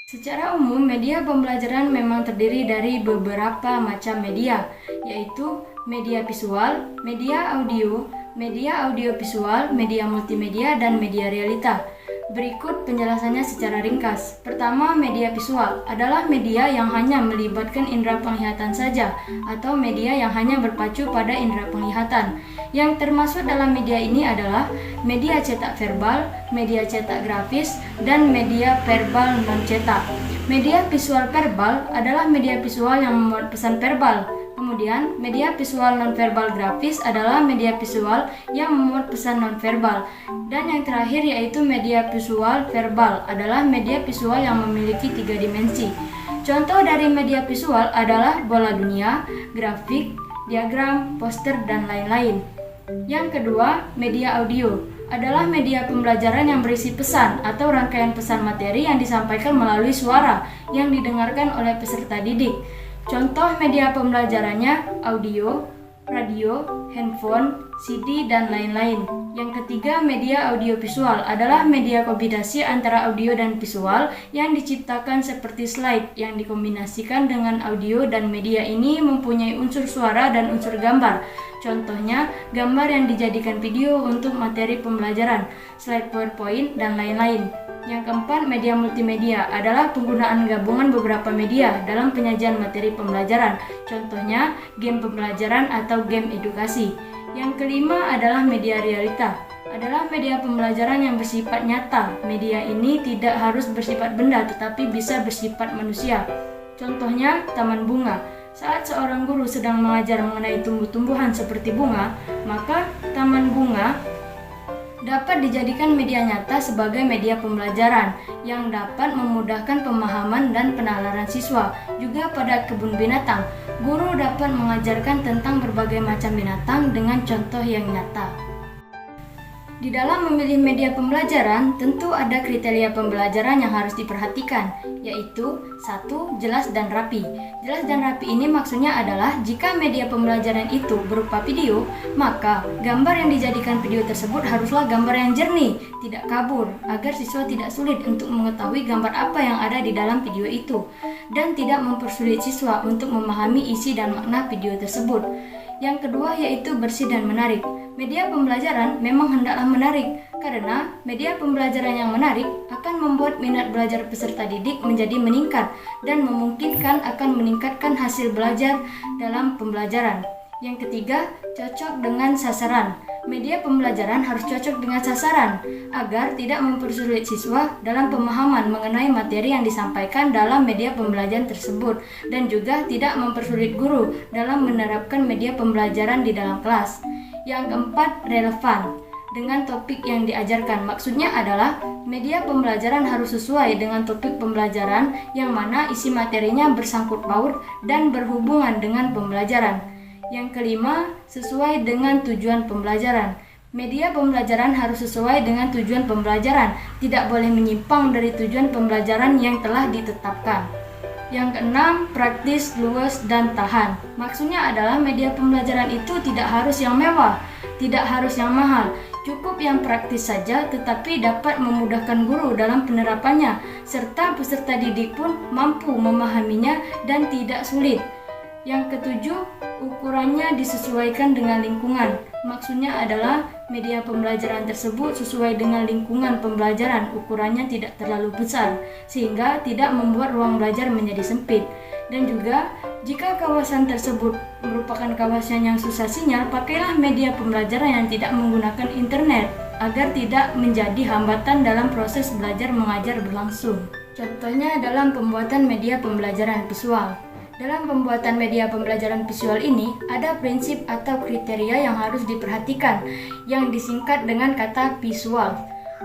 Secara umum, media pembelajaran memang terdiri dari beberapa macam media, yaitu media visual, media audiovisual, media multimedia, dan media realita. Berikut penjelasannya secara ringkas. Pertama, media visual adalah media yang hanya melibatkan indera penglihatan saja atau media yang hanya berpacu pada indera penglihatan. Yang termasuk dalam media ini adalah media cetak verbal, media cetak grafis, dan media verbal non-cetak. Media visual verbal adalah media visual yang memuat pesan verbal. Kemudian, media visual nonverbal grafis adalah media visual yang memuat pesan nonverbal. Dan yang terakhir yaitu media visual verbal adalah media visual yang memiliki 3 dimensi. Contoh dari media visual adalah bola dunia, grafik, diagram, poster, dan lain-lain. Yang kedua, media audio adalah media pembelajaran yang berisi pesan atau rangkaian pesan materi yang disampaikan melalui suara yang didengarkan oleh peserta didik. Contoh media pembelajarannya audio, radio, handphone, CD, dan lain-lain. Yang ketiga, media audiovisual adalah media kombinasi antara audio dan visual yang diciptakan seperti slide yang dikombinasikan dengan audio, dan media ini mempunyai unsur suara dan unsur gambar. Contohnya, gambar yang dijadikan video untuk materi pembelajaran, slide PowerPoint, dan lain-lain. Yang keempat, media multimedia adalah penggunaan gabungan beberapa media dalam penyajian materi pembelajaran. Contohnya, game pembelajaran atau game edukasi. Yang kelima adalah media realita. Adalah media pembelajaran yang bersifat nyata. Media ini tidak harus bersifat benda tetapi bisa bersifat manusia. Contohnya, taman bunga. Saat seorang guru sedang mengajar mengenai tumbuh-tumbuhan seperti bunga, maka taman bunga dapat dijadikan media nyata sebagai media pembelajaran yang dapat memudahkan pemahaman dan penalaran siswa. Juga pada kebun binatang, guru dapat mengajarkan tentang berbagai macam binatang dengan contoh yang nyata. Di dalam memilih media pembelajaran, tentu ada kriteria pembelajaran yang harus diperhatikan, yaitu 1. Jelas dan rapi. Jelas dan rapi ini maksudnya adalah jika media pembelajaran itu berupa video, maka gambar yang dijadikan video tersebut haruslah gambar yang jernih, tidak kabur, agar siswa tidak sulit untuk mengetahui gambar apa yang ada di dalam video itu, dan tidak mempersulit siswa untuk memahami isi dan makna video tersebut. Yang kedua yaitu bersih dan menarik. Media pembelajaran memang hendaklah menarik, karena media pembelajaran yang menarik akan membuat minat belajar peserta didik menjadi meningkat dan memungkinkan akan meningkatkan hasil belajar dalam pembelajaran. Yang ketiga, cocok dengan sasaran. Media pembelajaran harus cocok dengan sasaran agar tidak mempersulit siswa dalam pemahaman mengenai materi yang disampaikan dalam media pembelajaran tersebut, dan juga tidak mempersulit guru dalam menerapkan media pembelajaran di dalam kelas. Yang keempat, relevan dengan topik yang diajarkan. Maksudnya adalah media pembelajaran harus sesuai dengan topik pembelajaran yang mana isi materinya bersangkut paut dan berhubungan dengan pembelajaran. Yang kelima, sesuai dengan tujuan pembelajaran. Media pembelajaran harus sesuai dengan tujuan pembelajaran, tidak boleh menyimpang dari tujuan pembelajaran yang telah ditetapkan. Yang keenam, praktis, luas, dan tahan. Maksudnya adalah media pembelajaran itu tidak harus yang mewah, tidak harus yang mahal, cukup yang praktis saja tetapi dapat memudahkan guru dalam penerapannya, serta peserta didik pun mampu memahaminya dan tidak sulit. Yang ketujuh, ukurannya disesuaikan dengan lingkungan. Maksudnya adalah media pembelajaran tersebut sesuai dengan lingkungan pembelajaran, ukurannya tidak terlalu besar sehingga tidak membuat ruang belajar menjadi sempit. Dan juga jika kawasan tersebut merupakan kawasan yang susah sinyal, pakailah media pembelajaran yang tidak menggunakan internet agar tidak menjadi hambatan dalam proses belajar mengajar berlangsung. Contohnya dalam pembuatan media pembelajaran visual. Dalam pembuatan media pembelajaran visual ini, ada prinsip atau kriteria yang harus diperhatikan, yang disingkat dengan kata visual.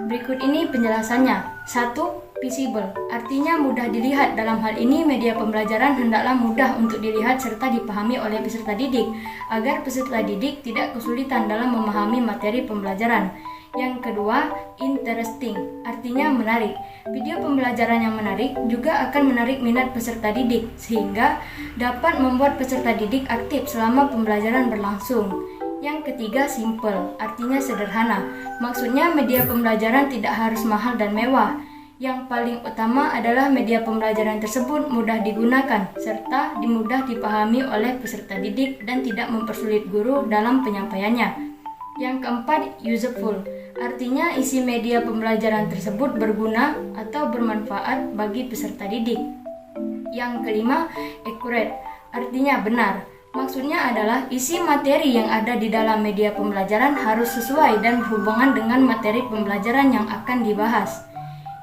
Berikut ini penjelasannya. 1. Visible, artinya mudah dilihat. Dalam hal ini, media pembelajaran hendaklah mudah untuk dilihat serta dipahami oleh peserta didik, agar peserta didik tidak kesulitan dalam memahami materi pembelajaran. Yang kedua, interesting, artinya menarik. Video pembelajaran yang menarik juga akan menarik minat peserta didik, sehingga dapat membuat peserta didik aktif selama pembelajaran berlangsung. Yang ketiga, simple, artinya sederhana. Maksudnya media pembelajaran tidak harus mahal dan mewah. Yang paling utama adalah media pembelajaran tersebut mudah digunakan serta mudah dipahami oleh peserta didik dan tidak mempersulit guru dalam penyampaiannya. Yang keempat, useful. Artinya isi media pembelajaran tersebut berguna atau bermanfaat bagi peserta didik. Yang kelima, accurate. Artinya benar. Maksudnya adalah isi materi yang ada di dalam media pembelajaran harus sesuai dan berhubungan dengan materi pembelajaran yang akan dibahas.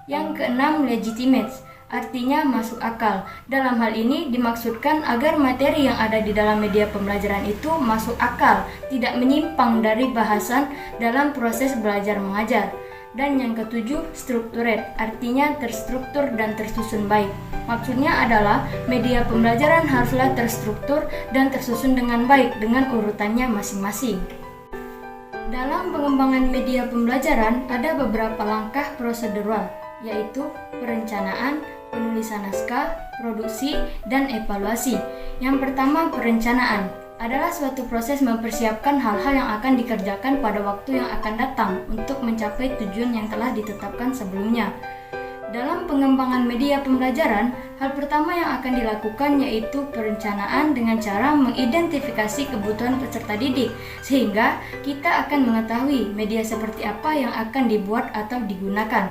Yang keenam, legitimate, artinya masuk akal. Dalam hal ini dimaksudkan agar materi yang ada di dalam media pembelajaran itu masuk akal, tidak menyimpang dari bahasan dalam proses belajar mengajar. Dan yang ketujuh, structured, artinya terstruktur dan tersusun baik. Maksudnya adalah media pembelajaran haruslah terstruktur dan tersusun dengan baik dengan urutannya masing-masing. Dalam pengembangan media pembelajaran ada beberapa langkah prosedural, yaitu perencanaan, penulisan naskah, produksi, dan evaluasi. Yang pertama, perencanaan adalah suatu proses mempersiapkan hal-hal yang akan dikerjakan pada waktu yang akan datang untuk mencapai tujuan yang telah ditetapkan sebelumnya. Dalam pengembangan media pembelajaran, hal pertama yang akan dilakukan yaitu perencanaan dengan cara mengidentifikasi kebutuhan peserta didik, sehingga kita akan mengetahui media seperti apa yang akan dibuat atau digunakan.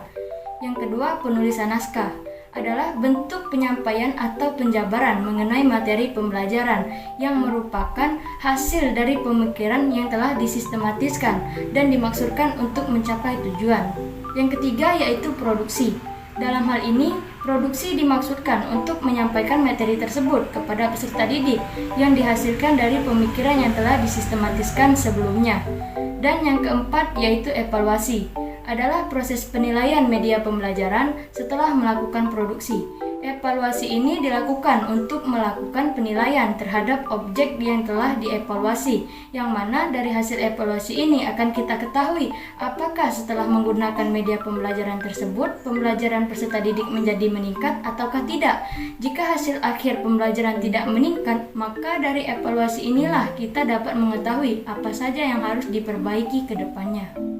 Yang kedua, penulisan naskah adalah bentuk penyampaian atau penjabaran mengenai materi pembelajaran yang merupakan hasil dari pemikiran yang telah disistematiskan dan dimaksudkan untuk mencapai tujuan. Yang ketiga yaitu produksi. Dalam hal ini, produksi dimaksudkan untuk menyampaikan materi tersebut kepada peserta didik yang dihasilkan dari pemikiran yang telah disistematiskan sebelumnya. Dan yang keempat yaitu evaluasi. Adalah proses penilaian media pembelajaran setelah melakukan produksi. Evaluasi ini dilakukan untuk melakukan penilaian terhadap objek yang telah dievaluasi, yang mana dari hasil evaluasi ini akan kita ketahui apakah setelah menggunakan media pembelajaran tersebut, pembelajaran peserta didik menjadi meningkat ataukah tidak. Jika hasil akhir pembelajaran tidak meningkat, maka dari evaluasi inilah kita dapat mengetahui apa saja yang harus diperbaiki ke depannya.